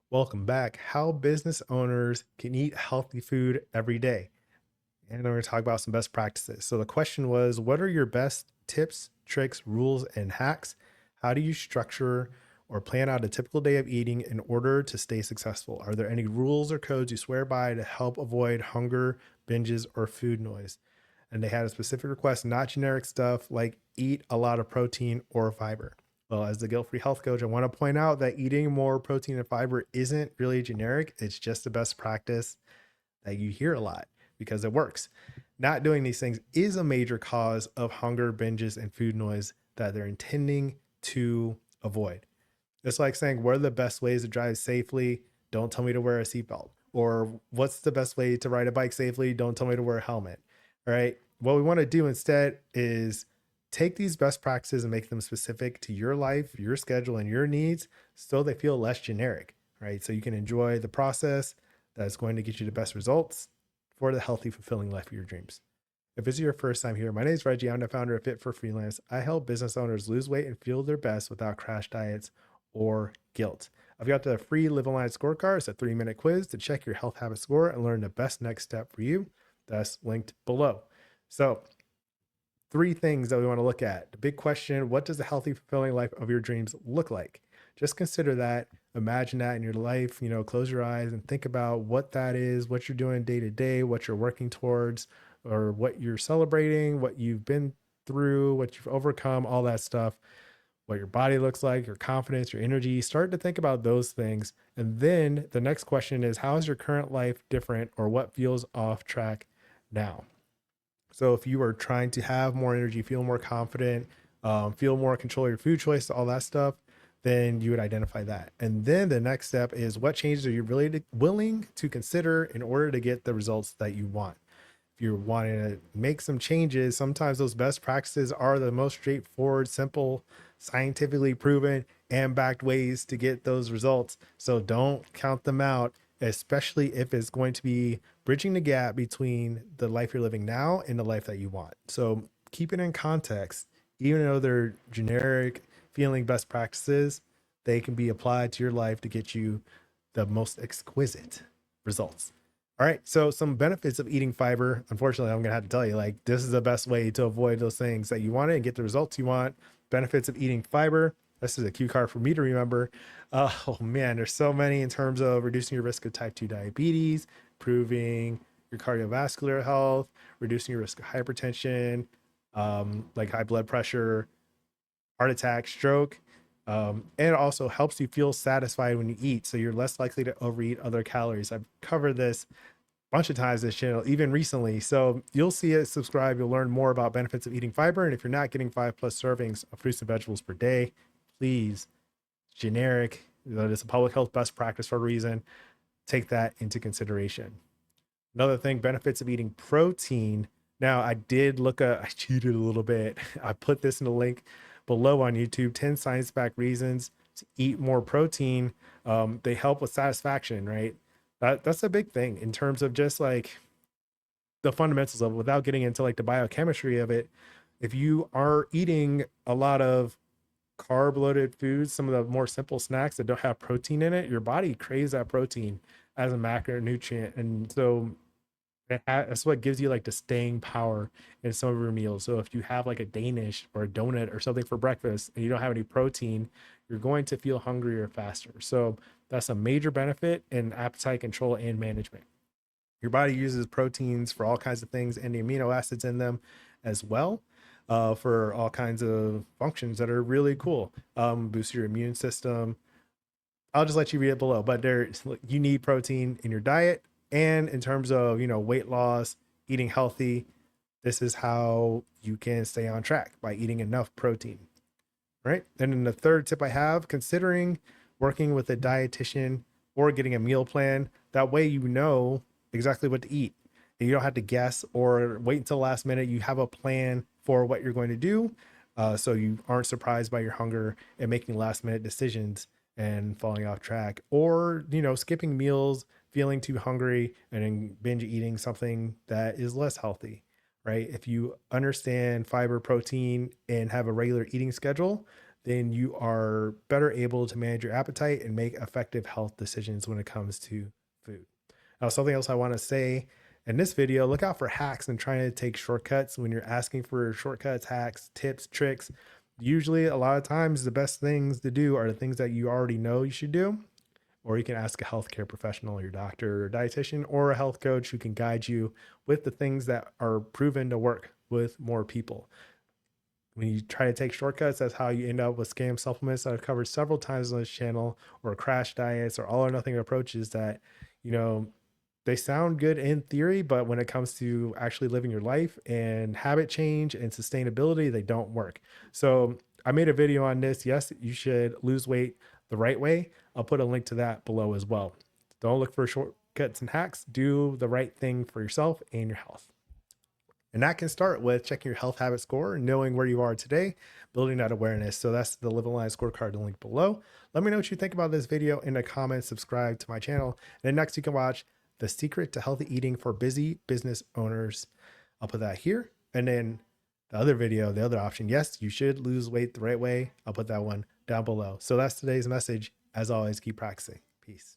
Welcome back. How business owners can eat healthy food every day. And we're going to talk about some best practices. So, the question was, what are your best tips, tricks, rules, and hacks? How do you structure or plan out a typical day of eating in order to stay successful? Are there any rules or codes you swear by to help avoid hunger, binges, or food noise? And they had a specific request, not generic stuff like eat a lot of protein or fiber. Well, as the guilt free health coach, I want to point out that eating more protein and fiber isn't really generic. It's just the best practice that you hear a lot because it works. Not doing these things is a major cause of hunger, binges, and food noise that they're intending to avoid. It's like saying, what are the best ways to drive safely? Don't tell me to wear a seatbelt. Or what's the best way to ride a bike safely? Don't tell me to wear a helmet. All right. What we want to do instead is take these best practices and make them specific to your life, your schedule, and your needs so they feel less generic, right? So you can enjoy the process that's going to get you the best results for the healthy, fulfilling life of your dreams. If this is your first time here, my name is Reggie. I'm the founder of Fit for Freelance. I help business owners lose weight and feel their best without crash diets or guilt. I've got the free Live Aligned scorecard. It's a 3-minute quiz to check your health habit score and learn the best next step for you. That's linked below. So, three things that we want to look at. The big question, what does the healthy, fulfilling life of your dreams look like? Just consider that, imagine that in your life, close your eyes and think about what that is, what you're doing day to day, what you're working towards, or what you're celebrating, what you've been through, what you've overcome, all that stuff, what your body looks like, your confidence, your energy. Start to think about those things. And then the next question is, how is your current life different or what feels off track now? So if you are trying to have more energy, feel more confident, feel more control of your food choice, all that stuff, then you would identify that. And then the next step is, what changes are you really willing to consider in order to get the results that you want? If you're wanting to make some changes, sometimes those best practices are the most straightforward, simple, scientifically proven, and backed ways to get those results. So don't count them out, especially if it's going to be bridging the gap between the life you're living now and the life that you want. So keep it in context. Even though they're generic feeling best practices, they can be applied to your life to get you the most exquisite results. All right. So some benefits of eating fiber. Unfortunately, I'm going to have to tell you, like, this is the best way to avoid those things that you want and get the results you want. Benefits of eating fiber. This is a cue card for me to remember. Oh man, there's so many in terms of reducing your risk of type 2 diabetes, improving your cardiovascular health, reducing your risk of hypertension, like high blood pressure, heart attack, stroke. And it also helps you feel satisfied when you eat. So you're less likely to overeat other calories. I've covered this a bunch of times this channel, even recently. So you'll see it, subscribe, you'll learn more about benefits of eating fiber. And if you're not getting 5+ servings of fruits and vegetables per day, please, generic, it's a public health best practice for a reason. Take that into consideration. Another thing, benefits of eating protein. Now, I cheated a little bit. I put this in the link below on YouTube, 10 science-backed reasons to eat more protein. They help with satisfaction, right? That's a big thing in terms of just like the fundamentals of it, without getting into like the biochemistry of it. If you are eating a lot of carb loaded foods, some of the more simple snacks that don't have protein in it, your body craves that protein as a macronutrient. And so that's what gives you like the staying power in some of your meals. So if you have like a Danish or a donut or something for breakfast and you don't have any protein, you're going to feel hungrier faster. So that's a major benefit in appetite control and management. Your body uses proteins for all kinds of things and the amino acids in them as well, for all kinds of functions that are really cool. Boost your immune system. I'll just let you read it below, but you need protein in your diet. And in terms of, weight loss, eating healthy, this is how you can stay on track, by eating enough protein, right? And then the third tip I have, considering working with a dietitian or getting a meal plan. That way, you know exactly what to eat. And you don't have to guess or wait until the last minute. You have a plan for what you're going to do. So you aren't surprised by your hunger and making last minute decisions and falling off track, or, skipping meals, feeling too hungry and then binge eating something that is less healthy, right? If you understand fiber, protein, and have a regular eating schedule, then you are better able to manage your appetite and make effective health decisions when it comes to food. Now, something else I want to say in this video, look out for hacks and trying to take shortcuts when you're asking for shortcuts, hacks, tips, tricks. Usually, a lot of times, the best things to do are the things that you already know you should do. Or you can ask a healthcare professional, your doctor or dietitian, or a health coach who can guide you with the things that are proven to work with more people. When you try to take shortcuts, that's how you end up with scam supplements that I've covered several times on this channel, or crash diets, or all or nothing approaches that, you know, they sound good in theory, but when it comes to actually living your life and habit change and sustainability, they don't work. So I made a video on this. Yes, you should lose weight the right way. I'll put a link to that below as well. Don't look for shortcuts and hacks. Do the right thing for yourself and your health. And that can start with checking your health habit score, knowing where you are today, building that awareness. So that's the Live Aligned Scorecard, the link below. Let me know what you think about this video in the comments, subscribe to my channel. And then next you can watch The Secret to Healthy Eating for Busy Business Owners. I'll put that here. And then the other video, the other option, yes, you should lose weight the right way. I'll put that one down below. So that's today's message. As always, keep practicing. Peace.